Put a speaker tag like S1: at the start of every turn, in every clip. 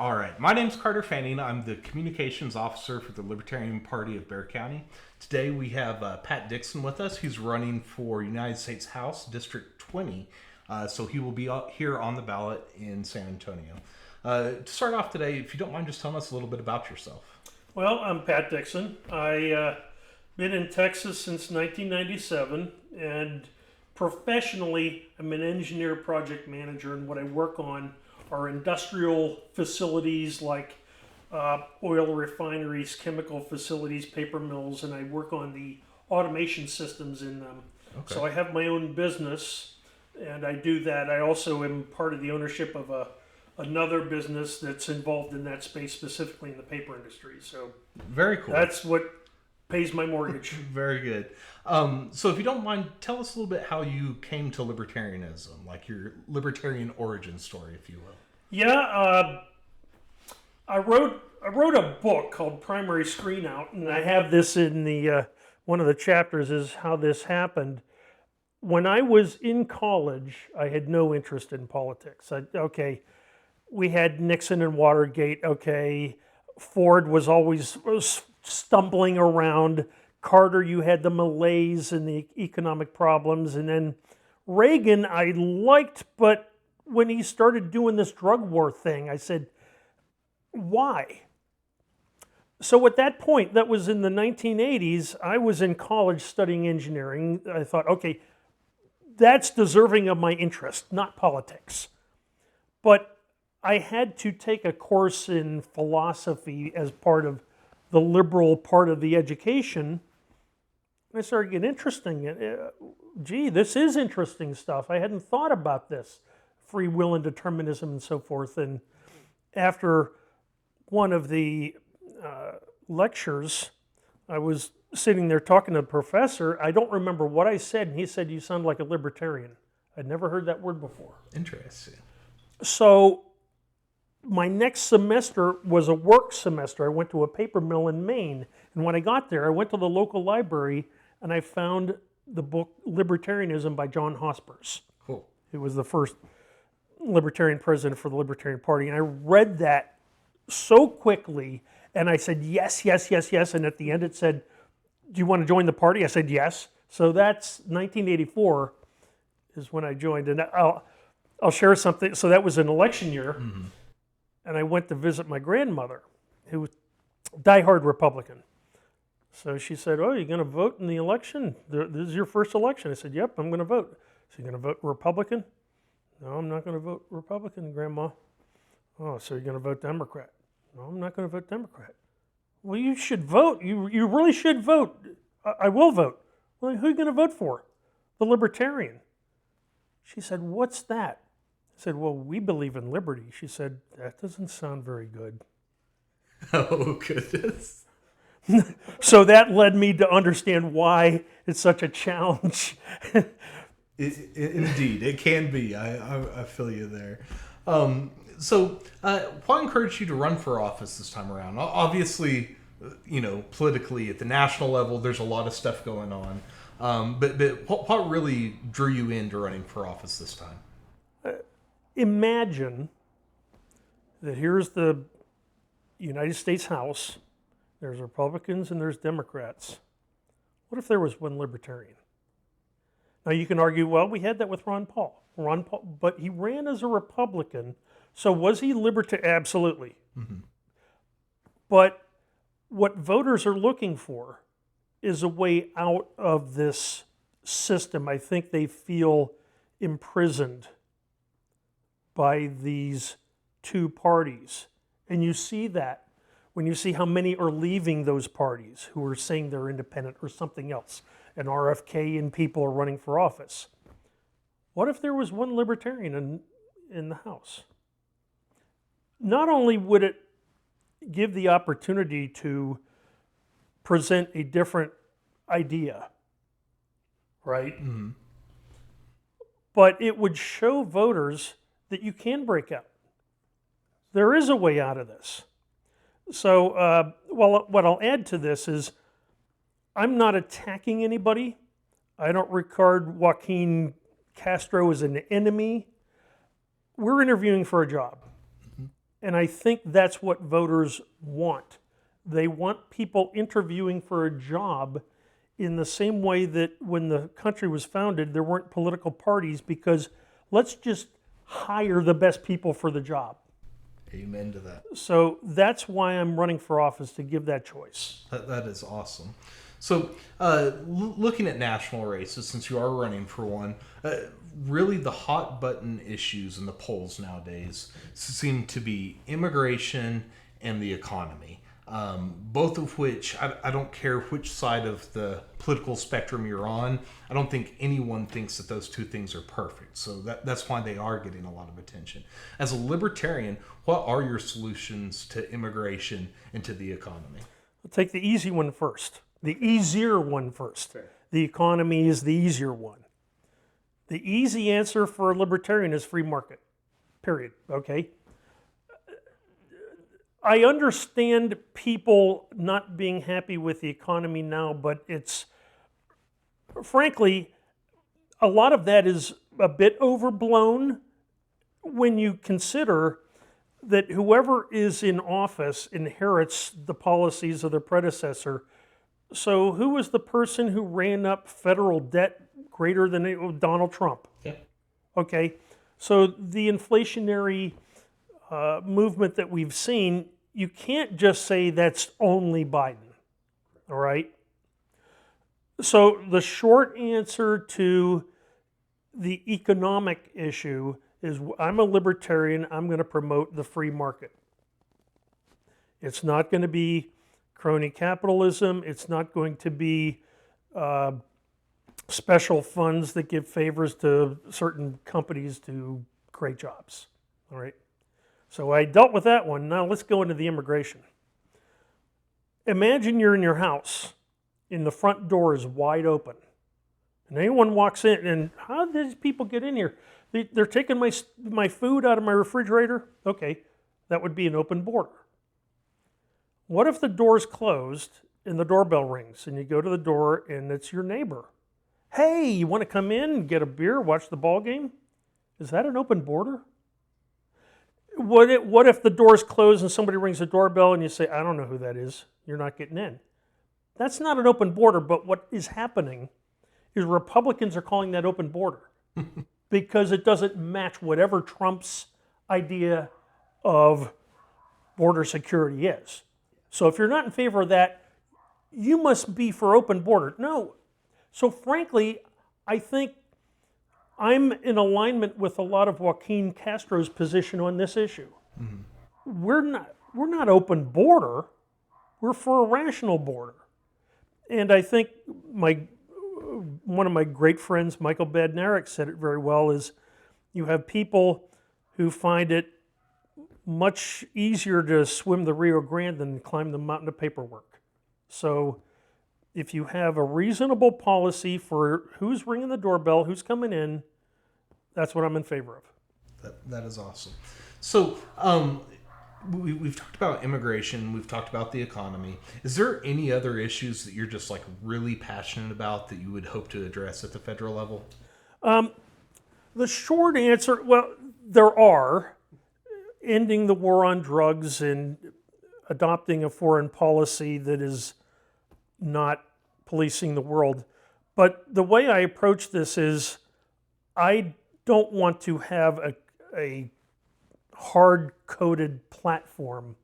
S1: All right. My name's Carter Fanning. I'm the communications officer for the Libertarian Party of Bexar County. Today we have Pat Dixon with us. He's running for United States House District 20. So he will be here on the ballot in San Antonio. To start off today, if you don't mind just telling us a little bit about yourself.
S2: Well, I'm Pat Dixon. I've been in Texas since 1997, and professionally, I'm an engineer project manager, and what I work on are industrial facilities like oil refineries, chemical facilities, paper mills, and I work on the automation systems in them.
S1: Okay.
S2: So I have my own business, and I do that. I also am part of the ownership of another business that's involved in that space, specifically in the paper industry. So
S1: very cool.
S2: That's what pays my mortgage.
S1: Very good. So if you don't mind, tell us a little bit how you came to libertarianism, like your libertarian origin story, if you will.
S2: Yeah, I wrote a book called Primary Screen Out, and I have this in the one of the chapters is how this happened. When I was in college, I had no interest in politics. We had Nixon and Watergate. Okay, Ford was always stumbling around. Carter, you had the malaise and the economic problems, and then Reagan I liked, but when he started doing this drug war thing, I said, why? So at that point, that was in the 1980s, I was in college studying engineering. I thought, okay, that's deserving of my interest, not politics. But I had to take a course in philosophy as part of the liberal part of the education. I started getting interesting. Gee, this is interesting stuff. I hadn't thought about this. Free will and determinism and so forth. And after one of the lectures, I was sitting there talking to the professor. I don't remember what I said, and he said, "You sound like a libertarian." I'd never heard that word before.
S1: Interesting.
S2: So my next semester was a work semester. I went to a paper mill in Maine, and when I got there, I went to the local library, and I found the book Libertarianism by John Hospers.
S1: Cool.
S2: It was the first Libertarian president for the Libertarian Party. And I read that so quickly, and I said, yes, yes, yes, yes. And at the end it said, do you want to join the party? I said, yes. So that's 1984 is when I joined. And I'll share something. So that was an election year. Mm-hmm. And I went to visit my grandmother, who was a diehard Republican. So she said, oh, you're going to vote in the election? This is your first election. I said, yep, I'm going to vote. So you're going to vote Republican? No, I'm not going to vote Republican, Grandma. Oh, so you're going to vote Democrat? No, I'm not going to vote Democrat. Well, you should vote. You really should vote. I will vote. Well, who are you going to vote for? The Libertarian. She said, what's that? I said, well, we believe in liberty. She said, that doesn't sound very good.
S1: Oh, goodness.
S2: So that led me to understand why it's such a challenge.
S1: Indeed, it can be. I feel you there. So what encouraged you to run for office this time around? Obviously, politically at the national level, there's a lot of stuff going on. But what really drew you into running for office this time?
S2: Imagine that here's the United States House. There's Republicans and there's Democrats. What if there was one Libertarian? Now you can argue, well, we had that with Ron Paul. But he ran as a Republican, so was he libertarian? Absolutely. Mm-hmm. But what voters are looking for is a way out of this system. I think they feel imprisoned by these two parties. And you see that when you see how many are leaving those parties who are saying they're independent or something else. And RFK and people are running for office. What if there was one Libertarian in the House? Not only would it give the opportunity to present a different idea, right? Mm-hmm. But it would show voters that you can break out. There is a way out of this. So, what I'll add to this is I'm not attacking anybody. I don't regard Joaquin Castro as an enemy. We're interviewing for a job. Mm-hmm. And I think that's what voters want. They want people interviewing for a job in the same way that when the country was founded, there weren't political parties, because let's just hire the best people for the job.
S1: Amen to that.
S2: So that's why I'm running for office, to give that choice.
S1: That is awesome. So, looking at national races, since you are running for one, really the hot button issues in the polls nowadays seem to be immigration and the economy. Both of which, I don't care which side of the political spectrum you're on, I don't think anyone thinks that those two things are perfect. So that's why they are getting a lot of attention. As a libertarian, what are your solutions to immigration and to the economy?
S2: I'll take the easy one first. The easier one first.
S1: Fair.
S2: The economy is the easier one. The easy answer for a libertarian is free market, period, okay? I understand people not being happy with the economy now, but it's, frankly, a lot of that is a bit overblown when you consider that whoever is in office inherits the policies of their predecessor. So who was the person who ran up federal debt greater than Donald Trump?
S1: Yeah.
S2: Okay, so the inflationary movement that we've seen, you can't just say that's only Biden, all right? So the short answer to the economic issue is, I'm a libertarian, I'm going to promote the free market. It's not going to be crony capitalism, it's not going to be special funds that give favors to certain companies to create jobs, all right? So I dealt with that one. Now let's go into the immigration. Imagine you're in your house and the front door is wide open. And anyone walks in, and how did these people get in here? They're taking my food out of my refrigerator? Okay, that would be an open border. What if the door's closed and the doorbell rings and you go to the door and it's your neighbor? Hey, you want to come in and get a beer, watch the ball game? Is that an open border? What if the door's closed and somebody rings the doorbell and you say, I don't know who that is, you're not getting in? That's not an open border, but what is happening is Republicans are calling that open border because it doesn't match whatever Trump's idea of border security is. So if you're not in favor of that, you must be for open border. No. So frankly, I think I'm in alignment with a lot of Joaquin Castro's position on this issue. Mm-hmm. We're not open border. We're for a rational border. And I think one of my great friends, Michael Badnarik, said it very well, is you have people who find it much easier to swim the Rio Grande than climb the mountain of paperwork. So if you have a reasonable policy for who's ringing the doorbell, who's coming in, that's what I'm in favor of.
S1: That is awesome. So we've talked about immigration, we've talked about the economy. Is there any other issues that you're just like really passionate about that you would hope to address at the federal level?
S2: The short answer, well, there are. Ending the war on drugs and adopting a foreign policy that is not policing the world. But the way I approach this is, I don't want to have a hard-coded platform.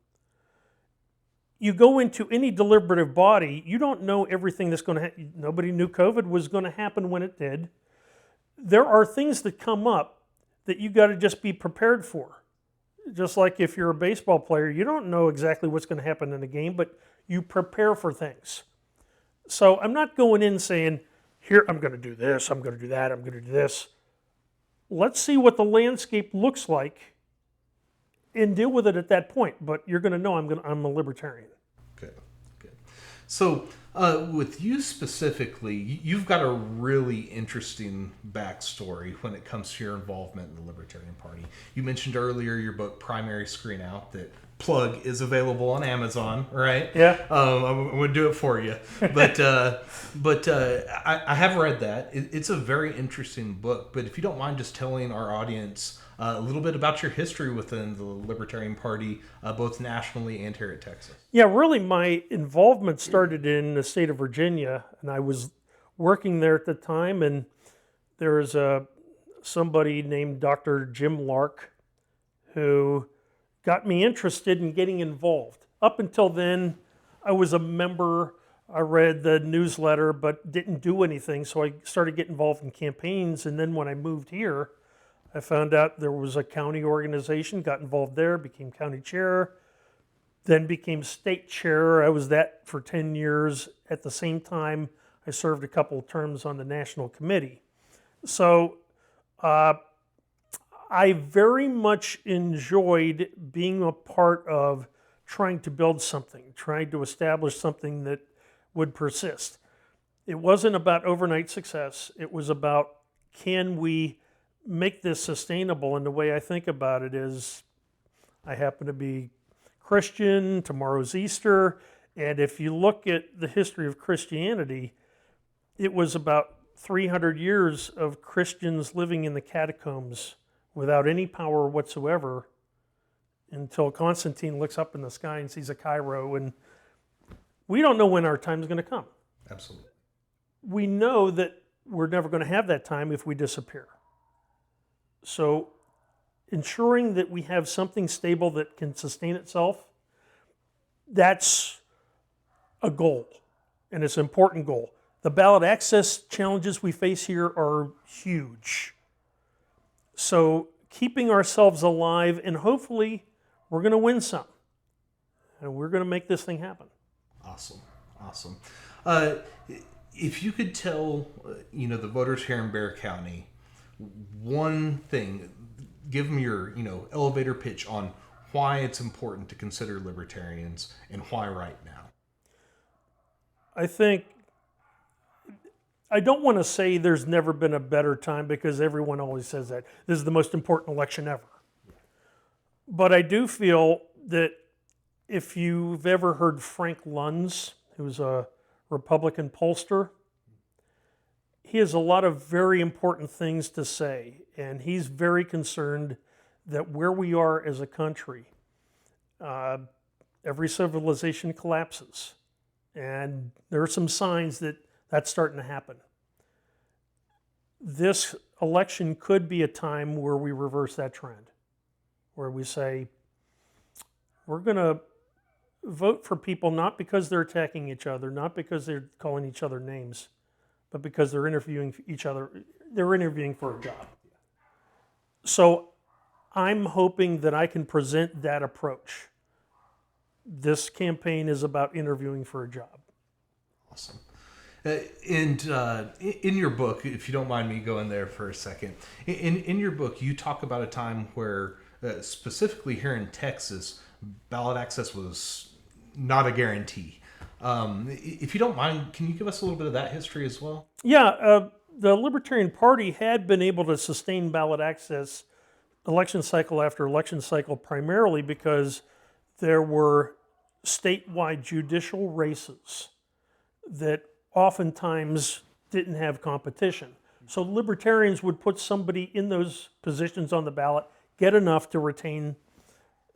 S2: You go into any deliberative body, you don't know everything that's going to happen. Nobody knew COVID was going to happen when it did. There are things that come up that you got to just be prepared for. Just like if you're a baseball player, you don't know exactly what's going to happen in the game, but you prepare for things. So I'm not going in saying, here, I'm going to do this, I'm going to do that, I'm going to do this. Let's see what the landscape looks like and deal with it at that point. But you're going to know I'm a libertarian.
S1: Good. So with you specifically, you've got a really interesting backstory when it comes to your involvement in the Libertarian Party. You mentioned earlier your book, Primary Screen Out, that plug is available on Amazon, right?
S2: Yeah.
S1: I'm going to do it for you. But I have read that. It's a very interesting book. But if you don't mind just telling our audience a little bit about your history within the Libertarian Party, both nationally and here at Texas.
S2: Yeah, really, my involvement started in the state of Virginia, and I was working there at the time, and there was somebody named Dr. Jim Lark who got me interested in getting involved. Up until then, I was a member. I read the newsletter, but didn't do anything. So I started getting involved in campaigns. And then when I moved here, I found out there was a county organization, got involved there, became county chair, then became state chair. I was that for 10 years. At the same time, I served a couple of terms on the national committee. So I very much enjoyed being a part of trying to build something, trying to establish something that would persist. It wasn't about overnight success. It was about, can we make this sustainable? And the way I think about it is, I happen to be Christian, tomorrow's Easter, and if you look at the history of Christianity, it was about 300 years of Christians living in the catacombs without any power whatsoever until Constantine looks up in the sky and sees a Cairo, and we don't know when our time is going to come.
S1: Absolutely.
S2: We know that we're never going to have that time if we disappear. So ensuring that we have something stable that can sustain itself, that's a goal, and it's an important goal. The ballot access challenges we face here are huge. So keeping ourselves alive, and hopefully we're going to win some, and we're going to make this thing happen.
S1: Awesome. If you could tell, the voters here in Bexar County one thing, give them your, elevator pitch on why it's important to consider libertarians and why right now.
S2: I don't want to say there's never been a better time, because everyone always says that. This is the most important election ever. But I do feel that if you've ever heard Frank Luntz, who's a Republican pollster, he has a lot of very important things to say, and he's very concerned that where we are as a country, every civilization collapses, and there are some signs that that's starting to happen. This election could be a time where we reverse that trend, where we say, we're going to vote for people not because they're attacking each other, not because they're calling each other names, but because they're interviewing each other. They're interviewing for a job. So I'm hoping that I can present that approach. This campaign is about interviewing for a job.
S1: Awesome. And in your book, if you don't mind me going there for a second, in your book, you talk about a time where, specifically here in Texas, ballot access was not a guarantee. If you don't mind, can you give us a little bit of that history as well?
S2: Yeah, the Libertarian Party had been able to sustain ballot access election cycle after election cycle, primarily because there were statewide judicial races that oftentimes didn't have competition. So libertarians would put somebody in those positions on the ballot, get enough to retain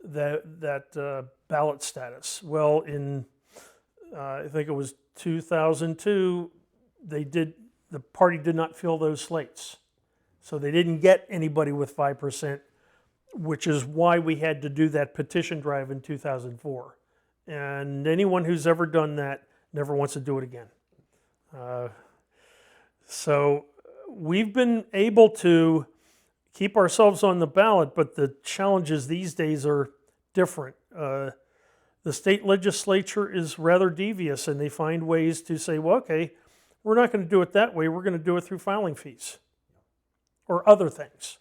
S2: that ballot status. Well, in I think it was 2002, the party did not fill those slates. So they didn't get anybody with 5%, which is why we had to do that petition drive in 2004. And anyone who's ever done that never wants to do it again. So we've been able to keep ourselves on the ballot, but the challenges these days are different. The state legislature is rather devious, and they find ways to say, well, okay, we're not going to do it that way. We're going to do it through filing fees or other things.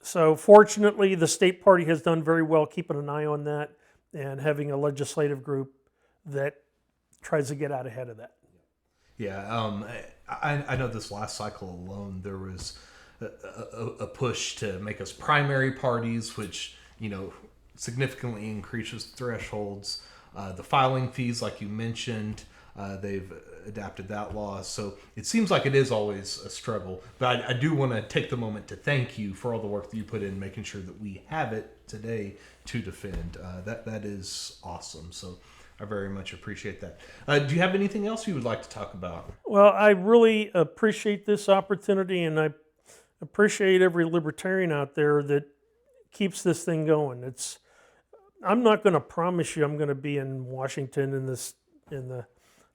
S2: So fortunately, the state party has done very well keeping an eye on that and having a legislative group that tries to get out ahead of that.
S1: Yeah, I know this last cycle alone, there was a push to make us primary parties, which, significantly increases thresholds. The filing fees, like you mentioned, they've adapted that law. So it seems like it is always a struggle. But I do want to take the moment to thank you for all the work that you put in making sure that we have it today to defend. That is awesome. So I very much appreciate that. Do you have anything else you would like to talk about?
S2: Well, I really appreciate this opportunity, and I appreciate every libertarian out there that keeps this thing going. I'm not going to promise you I'm going to be in Washington in the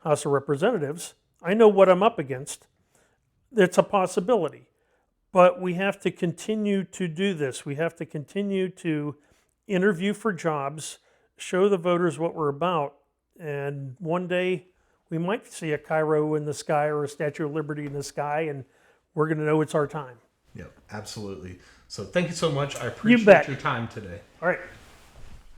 S2: House of Representatives. I know what I'm up against. It's a possibility. But we have to continue to do this. We have to continue to interview for jobs, show the voters what we're about, and one day we might see a Cairo in the sky or a Statue of Liberty in the sky, and we're going to know it's our time.
S1: Yep, absolutely. So thank you so much. I
S2: bet.
S1: appreciate your time today.
S2: All right.